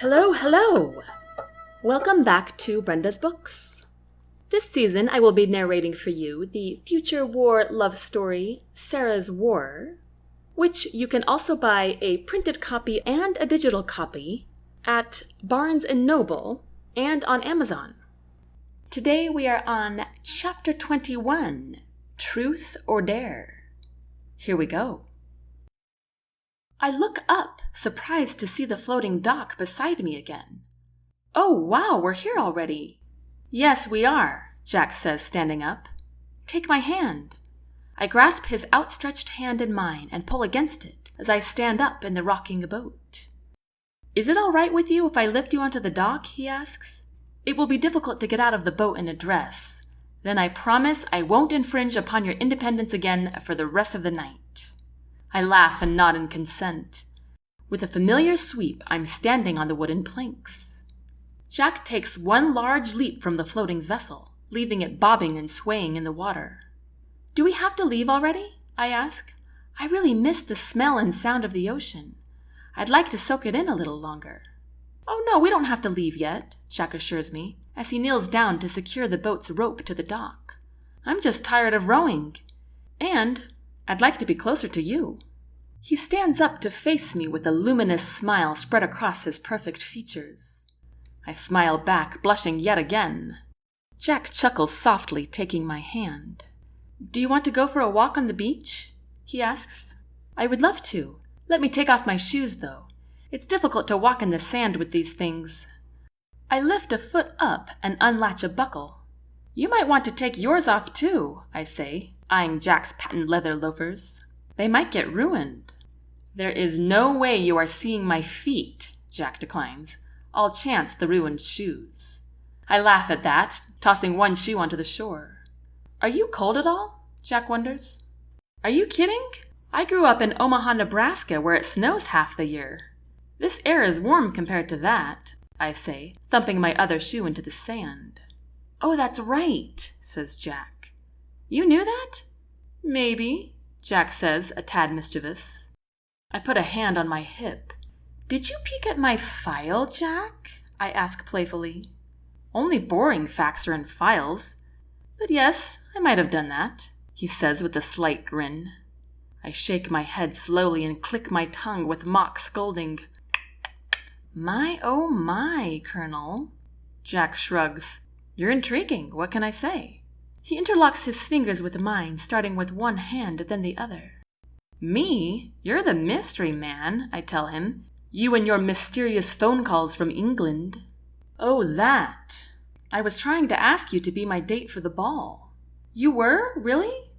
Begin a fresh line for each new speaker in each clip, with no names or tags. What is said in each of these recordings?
Hello, hello! Welcome back to Brenda's Books. This season I will be narrating for you the future war love story, Sara's War, which you can also buy a printed copy and a digital copy at Barnes & Noble and on Amazon. Today we are on Chapter 21, Truth or Dare. Here we go. I look up, surprised to see the floating dock beside me again. Oh, wow, we're here already. Yes, we are, Jack says, standing up. Take my hand. I grasp his outstretched hand in mine and pull against it as I stand up in the rocking boat. Is it all right with you if I lift you onto the dock? He asks. It will be difficult to get out of the boat in a dress. Then I promise I won't infringe upon your independence again for the rest of the night. I laugh and nod in consent. With a familiar sweep, I'm standing on the wooden planks. Jack takes one large leap from the floating vessel, leaving it bobbing and swaying in the water. Do we have to leave already? I ask. I really miss the smell and sound of the ocean. I'd like to soak it in a little longer. Oh no, we don't have to leave yet, Jack assures me, as he kneels down to secure the boat's rope to the dock. I'm just tired of rowing. And I'd like to be closer to you. He stands up to face me with a luminous smile spread across his perfect features. I smile back, blushing yet again. Jack chuckles softly, taking my hand. Do you want to go for a walk on the beach? He asks. I would love to. Let me take off my shoes, though. It's difficult to walk in the sand with these things. I lift a foot up and unlatch a buckle. You might want to take yours off, too, I say, eyeing Jack's patent leather loafers. They might get ruined. There is no way you are seeing my feet, Jack declines. I'll chance the ruined shoes. I laugh at that, tossing one shoe onto the shore. Are you cold at all? Jack wonders. Are you kidding? I grew up in Omaha, Nebraska, where it snows half the year. This air is warm compared to that, I say, thumping my other shoe into the sand. Oh, that's right, says Jack. You knew that? Maybe, Jack says, a tad mischievous. I put a hand on my hip. Did you peek at my file, Jack? I ask playfully. Only boring facts are in files. But yes, I might have done that, he says with a slight grin. I shake my head slowly and click my tongue with mock scolding. My, oh my, Colonel. Jack shrugs. You're intriguing. What can I say? He interlocks his fingers with mine, starting with one hand, then the other. Me? You're the mystery man, I tell him. You and your mysterious phone calls from England. Oh, that. I was trying to ask you to be my date for the ball. You were? Really?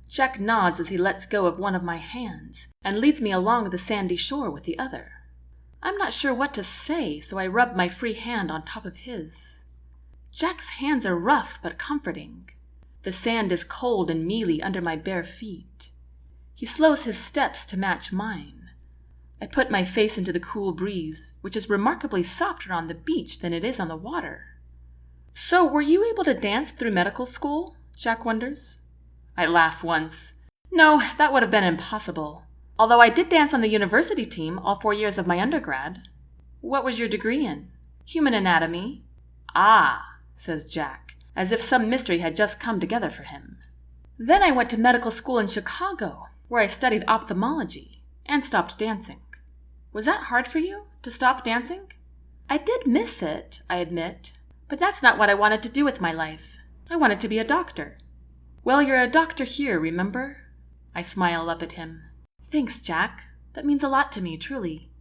Jack nods as he lets go of one of my hands and leads me along the sandy shore with the other. I'm not sure what to say, so I rub my free hand on top of his. Jack's hands are rough but comforting. The sand is cold and mealy under my bare feet. He slows his steps to match mine. I put my face into the cool breeze, which is remarkably softer on the beach than it is on the water. So, were you able to dance through medical school? Jack wonders. I laugh once. No, that would have been impossible. Although I did dance on the university team all 4 years of my undergrad. What was your degree in? Human anatomy. Ah, says Jack, as if some mystery had just come together for him. Then I went to medical school in Chicago, where I studied ophthalmology, and stopped dancing. Was that hard for you, to stop dancing? I did miss it, I admit, but that's not what I wanted to do with my life. I wanted to be a doctor. Well, you're a doctor here, remember? I smile up at him. Thanks, Jack. That means a lot to me, truly.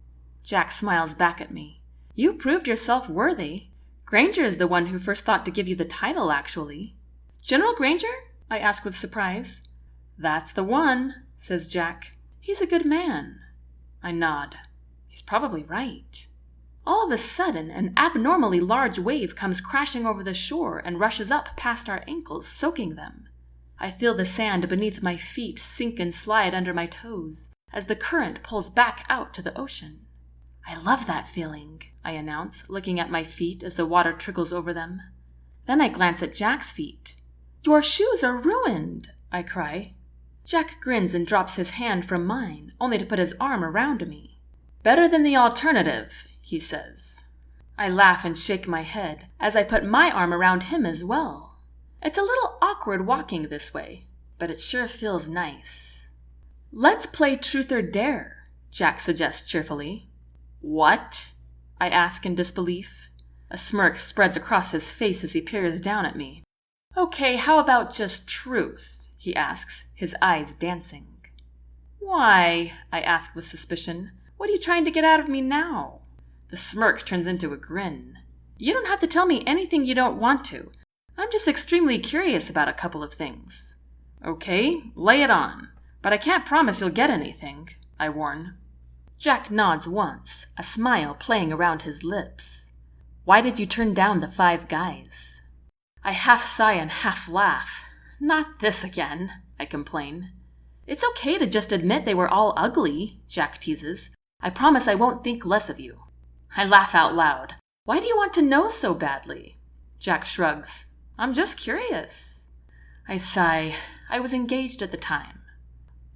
Jack smiles back at me. You proved yourself worthy. Granger is the one who first thought to give you the title, actually. General Granger? I ask with surprise. That's the one, says Jack. He's a good man. I nod. He's probably right. All of a sudden, an abnormally large wave comes crashing over the shore and rushes up past our ankles, soaking them. I feel the sand beneath my feet sink and slide under my toes as the current pulls back out to the ocean. I love that feeling, I announce, looking at my feet as the water trickles over them. Then I glance at Jack's feet. Your shoes are ruined, I cry. Jack grins and drops his hand from mine, only to put his arm around me. Better than the alternative, he says. I laugh and shake my head as I put my arm around him as well. It's a little awkward walking this way, but it sure feels nice. Let's play truth or dare, Jack suggests cheerfully. What? I ask in disbelief. A smirk spreads across his face as he peers down at me. Okay, how about just truth? He asks, his eyes dancing. Why? I ask with suspicion. What are you trying to get out of me now? The smirk turns into a grin. You don't have to tell me anything you don't want to. I'm just extremely curious about a couple of things. Okay, lay it on. But I can't promise you'll get anything, I warn. Jack nods once, a smile playing around his lips. Why did you turn down the 5 guys? I half sigh and half laugh. Not this again, I complain. It's okay to just admit they were all ugly, Jack teases. I promise I won't think less of you. I laugh out loud. Why do you want to know so badly? Jack shrugs. I'm just curious. I sigh. I was engaged at the time.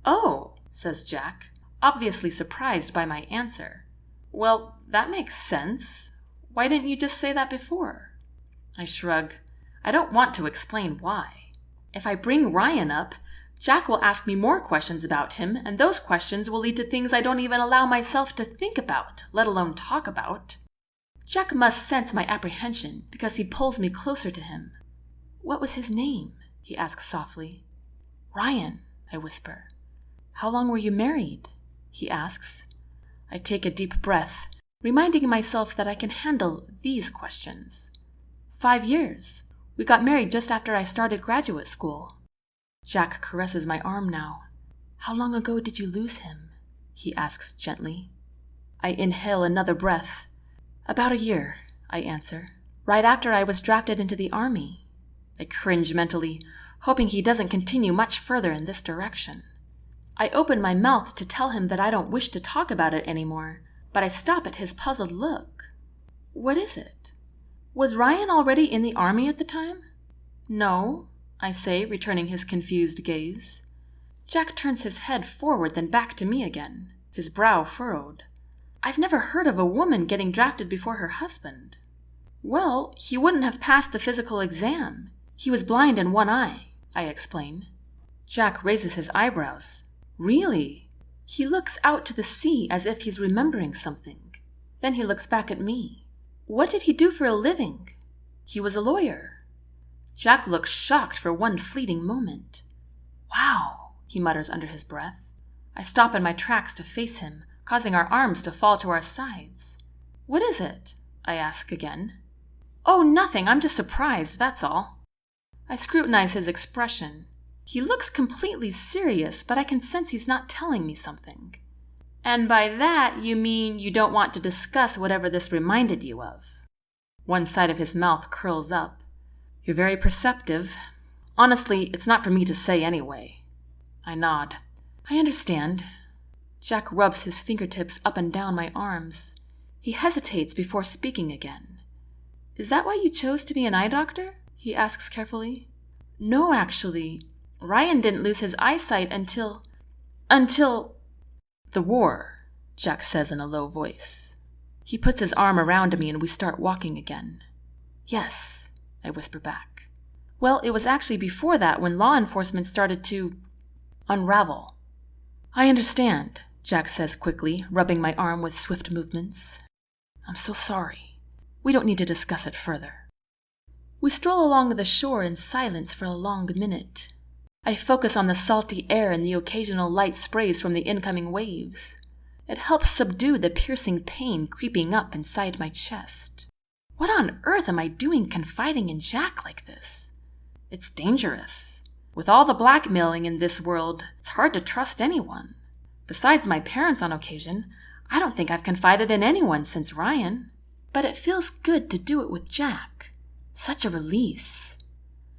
Oh, says Jack, obviously surprised by my answer. Well, that makes sense. Why didn't you just say that before? I shrug. I don't want to explain why. If I bring Ryan up, Jack will ask me more questions about him, and those questions will lead to things I don't even allow myself to think about, let alone talk about. Jack must sense my apprehension because he pulls me closer to him. What was his name? He asks softly. Ryan, I whisper. How long were you married? He asks. I take a deep breath, reminding myself that I can handle these questions. 5 years. We got married just after I started graduate school. Jack caresses my arm now. How long ago did you lose him? He asks gently. I inhale another breath. About a year, I answer, right after I was drafted into the army. I cringe mentally, hoping he doesn't continue much further in this direction. I open my mouth to tell him that I don't wish to talk about it anymore, but I stop at his puzzled look. What is it? Was Ryan already in the army at the time? No, I say, returning his confused gaze. Jack turns his head forward, then back to me again, his brow furrowed. I've never heard of a woman getting drafted before her husband. Well, he wouldn't have passed the physical exam. He was blind in one eye, I explain. Jack raises his eyebrows. Really? He looks out to the sea as if he's remembering something. Then he looks back at me. What did he do for a living? He was a lawyer. Jack looks shocked for one fleeting moment. Wow, he mutters under his breath. I stop in my tracks to face him, causing our arms to fall to our sides. What is it? I ask again. Oh, nothing. I'm just surprised, that's all. I scrutinize his expression. He looks completely serious, but I can sense he's not telling me something. And by that, you mean you don't want to discuss whatever this reminded you of. One side of his mouth curls up. You're very perceptive. Honestly, it's not for me to say anyway. I nod. I understand. Jack rubs his fingertips up and down my arms. He hesitates before speaking again. Is that why you chose to be an eye doctor? He asks carefully. No, actually. Ryan didn't lose his eyesight until... The war, Jack says in a low voice. He puts his arm around me and we start walking again. Yes, I whisper back. Well, it was actually before that when law enforcement started to unravel. I understand, Jack says quickly, rubbing my arm with swift movements. I'm so sorry. We don't need to discuss it further. We stroll along the shore in silence for a long minute. I focus on the salty air and the occasional light sprays from the incoming waves. It helps subdue the piercing pain creeping up inside my chest. What on earth am I doing confiding in Jack like this? It's dangerous. With all the blackmailing in this world, it's hard to trust anyone. Besides my parents on occasion, I don't think I've confided in anyone since Ryan. But it feels good to do it with Jack. Such a release.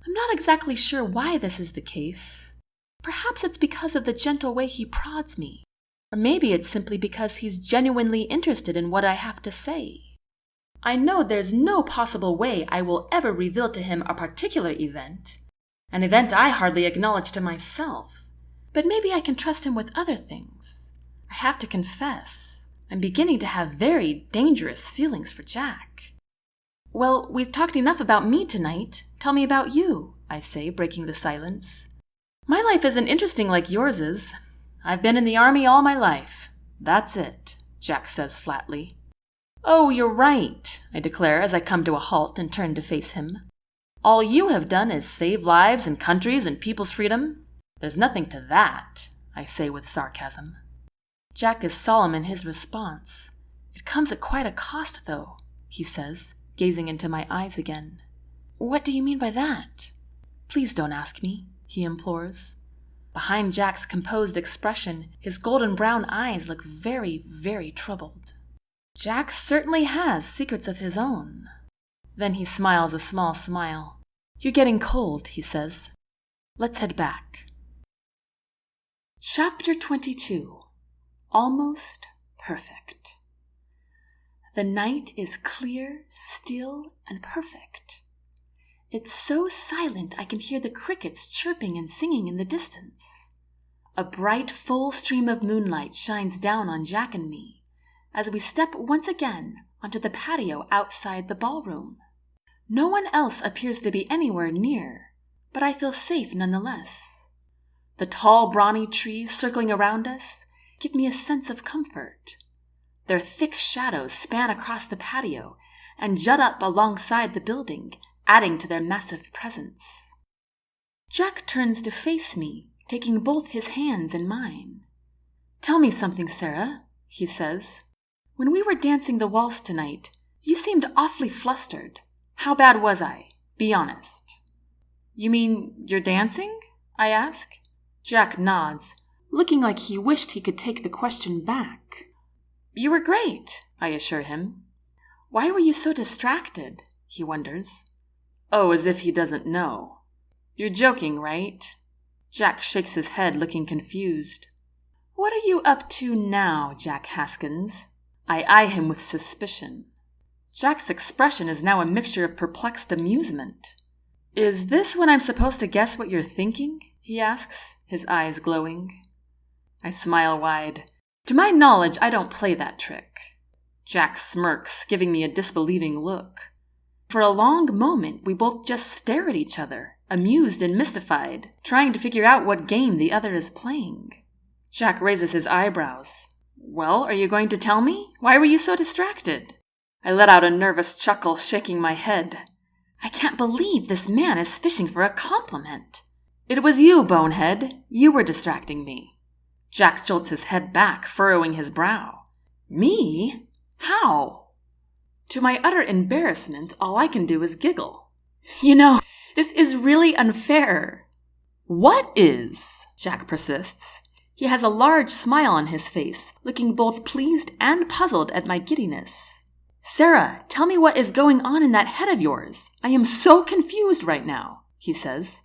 I'm not exactly sure why this is the case. Perhaps it's because of the gentle way he prods me. Or maybe it's simply because he's genuinely interested in what I have to say. I know there's no possible way I will ever reveal to him a particular event, an event I hardly acknowledge to myself. But maybe I can trust him with other things. I have to confess, I'm beginning to have very dangerous feelings for Jack. Well, we've talked enough about me tonight. Tell me about you, I say, breaking the silence. My life isn't interesting like yours is. I've been in the army all my life. That's it, Jack says flatly. Oh, you're right, I declare as I come to a halt and turn to face him. All you have done is save lives and countries and people's freedom. There's nothing to that, I say with sarcasm. Jack is solemn in his response. It comes at quite a cost, though, he says, gazing into my eyes again. What do you mean by that? Please don't ask me, he implores. Behind Jack's composed expression, his golden brown eyes look very, very troubled. Jack certainly has secrets of his own. Then he smiles a small smile. You're getting cold, he says. Let's head back. Chapter 22. Almost Perfect. The night is clear, still, and perfect. It's so silent I can hear the crickets chirping and singing in the distance. A bright, full stream of moonlight shines down on Jack and me as we step once again onto the patio outside the ballroom. No one else appears to be anywhere near, but I feel safe nonetheless. The tall, brawny trees circling around us give me a sense of comfort. Their thick shadows span across the patio and jut up alongside the building, adding to their massive presence. Jack turns to face me, taking both his hands in mine. Tell me something, Sara, he says. When we were dancing the waltz tonight, you seemed awfully flustered. How bad was I? Be honest. You mean you're dancing? I ask. Jack nods, looking like he wished he could take the question back. You were great, I assure him. Why were you so distracted? He wonders. Oh, as if he doesn't know. You're joking, right? Jack shakes his head, looking confused. What are you up to now, Jack Haskins? I eye him with suspicion. Jack's expression is now a mixture of perplexed amusement. Is this when I'm supposed to guess what you're thinking? He asks, his eyes glowing. I smile wide. To my knowledge, I don't play that trick. Jack smirks, giving me a disbelieving look. For a long moment, we both just stare at each other, amused and mystified, trying to figure out what game the other is playing. Jack raises his eyebrows. Well, are you going to tell me? Why were you so distracted? I let out a nervous chuckle, shaking my head. I can't believe this man is fishing for a compliment. It was you, bonehead. You were distracting me. Jack jolts his head back, furrowing his brow. Me? How? To my utter embarrassment, all I can do is giggle. You know, this is really unfair. What is? Jack persists. He has a large smile on his face, looking both pleased and puzzled at my giddiness. Sara, tell me what is going on in that head of yours. I am so confused right now, he says.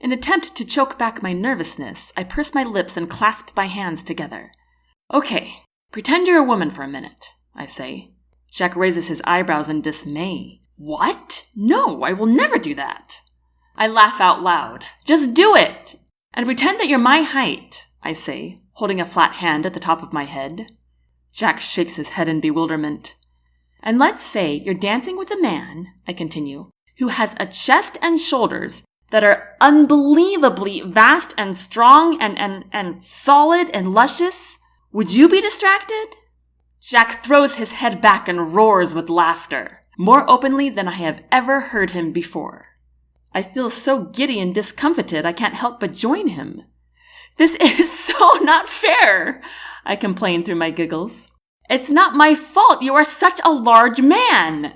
In an attempt to choke back my nervousness, I purse my lips and clasp my hands together. Okay, pretend you're a woman for a minute, I say. Jack raises his eyebrows in dismay. What? No, I will never do that. I laugh out loud. Just do it! And pretend that you're my height, I say, holding a flat hand at the top of my head. Jack shakes his head in bewilderment. And let's say you're dancing with a man, I continue, who has a chest and shoulders that are unbelievably vast and strong and solid and luscious. Would you be distracted? Jack throws his head back and roars with laughter, more openly than I have ever heard him before. I feel so giddy and discomfited I can't help but join him. This is so not fair, I complain through my giggles. It's not my fault you are such a large man.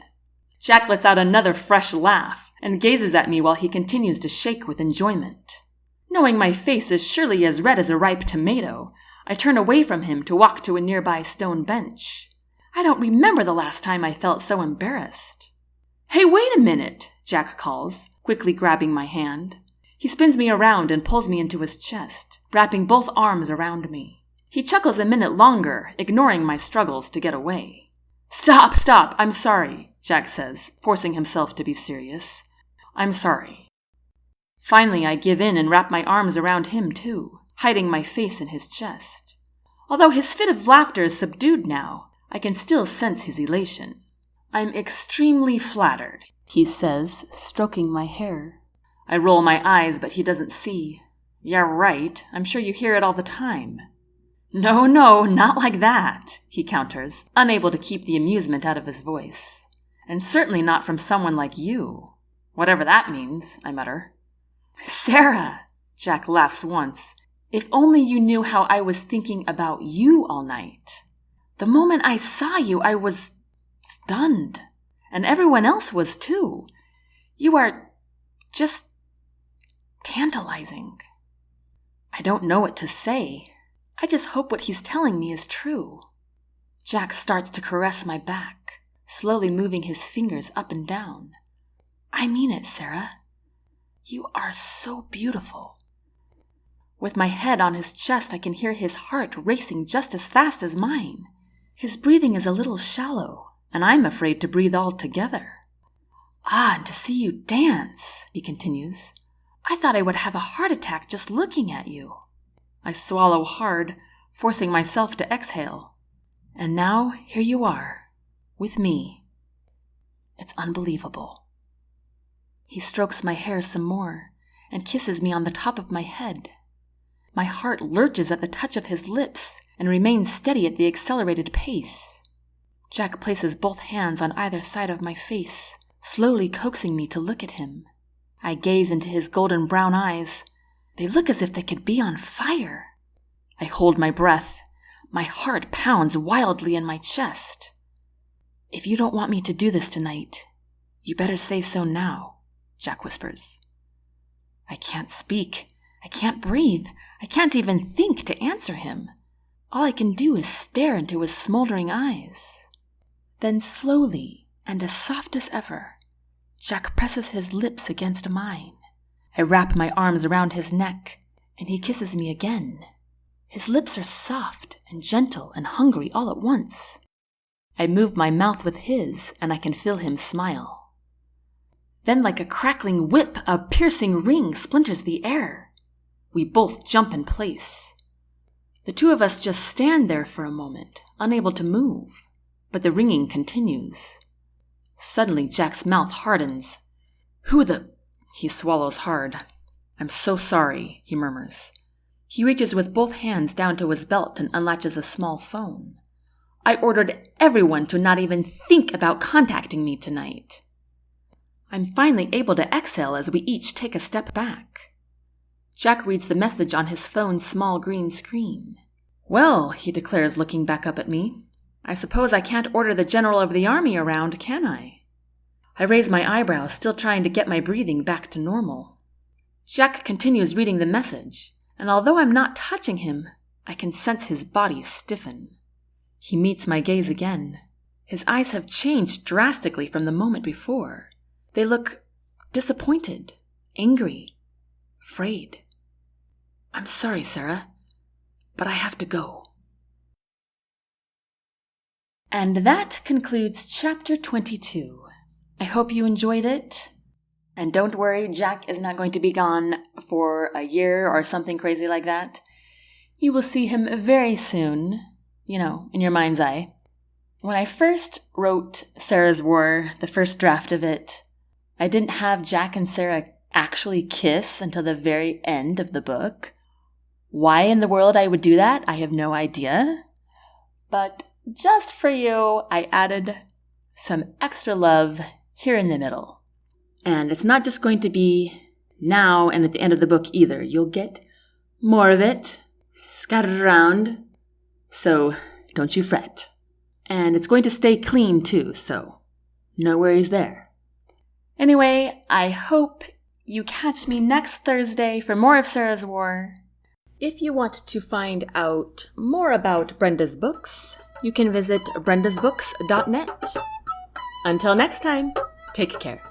Jack lets out another fresh laugh and gazes at me while he continues to shake with enjoyment. Knowing my face is surely as red as a ripe tomato, I turn away from him to walk to a nearby stone bench. I don't remember the last time I felt so embarrassed. Hey, wait a minute, Jack calls, quickly grabbing my hand. He spins me around and pulls me into his chest, wrapping both arms around me. He chuckles a minute longer, ignoring my struggles to get away. Stop, I'm sorry, Jack says, forcing himself to be serious. I'm sorry. Finally, I give in and wrap my arms around him too, hiding my face in his chest. Although his fit of laughter is subdued now, I can still sense his elation. "I'm extremely flattered," he says, stroking my hair. I roll my eyes, but he doesn't see. "Yeah, right. I'm sure you hear it all the time." "No, not like that," he counters, unable to keep the amusement out of his voice. "And certainly not from someone like you. Whatever that means," I mutter. "Sara," Jack laughs once, "if only you knew how I was thinking about you all night. The moment I saw you, I was stunned. And everyone else was too. You are just tantalizing. I don't know what to say. I just hope what he's telling me is true." Jack starts to caress my back, slowly moving his fingers up and down. "I mean it, Sara. You are so beautiful." With my head on his chest, I can hear his heart racing just as fast as mine. His breathing is a little shallow, and I'm afraid to breathe all together. "Ah, and to see you dance," he continues. "I thought I would have a heart attack just looking at you." I swallow hard, forcing myself to exhale. And now, here you are, with me. It's unbelievable. He strokes my hair some more, and kisses me on the top of my head. My heart lurches at the touch of his lips, and remains steady at the accelerated pace. Jack places both hands on either side of my face, slowly coaxing me to look at him. I gaze into his golden brown eyes. They look as if they could be on fire. I hold my breath. My heart pounds wildly in my chest. "If you don't want me to do this tonight, you better say so now," Jack whispers. I can't speak. I can't breathe. I can't even think to answer him. All I can do is stare into his smoldering eyes. Then slowly, and as soft as ever, Jack presses his lips against mine. I wrap my arms around his neck, and he kisses me again. His lips are soft and gentle and hungry all at once. I move my mouth with his, and I can feel him smile. Then, like a crackling whip, a piercing ring splinters the air. We both jump in place. The two of us just stand there for a moment, unable to move, but the ringing continues. Suddenly, Jack's mouth hardens. He swallows hard. "I'm so sorry," he murmurs. He reaches with both hands down to his belt and unlatches a small phone. "I ordered everyone to not even think about contacting me tonight." I'm finally able to exhale as we each take a step back. Jack reads the message on his phone's small green screen. "Well," he declares, looking back up at me, "I suppose I can't order the general of the army around, can I?" I raise my eyebrows, still trying to get my breathing back to normal. Jack continues reading the message, and although I'm not touching him, I can sense his body stiffen. He meets my gaze again. His eyes have changed drastically from the moment before. They look disappointed, angry, afraid. "I'm sorry, Sara, but I have to go." And that concludes Chapter 22. I hope you enjoyed it. And don't worry, Jack is not going to be gone for a year or something crazy like that. You will see him very soon, in your mind's eye. When I first wrote Sara's War, the first draft of it, I didn't have Jack and Sara actually kiss until the very end of the book. Why in the world I would do that, I have no idea. But just for you, I added some extra love here in the middle. And it's not just going to be now and at the end of the book either. You'll get more of it scattered around. So don't you fret. And it's going to stay clean too, so no worries there. Anyway, I hope you catch me next Thursday for more of Sara's War. If you want to find out more about Brenda's books, you can visit brendasbooks.net. Until next time, take care.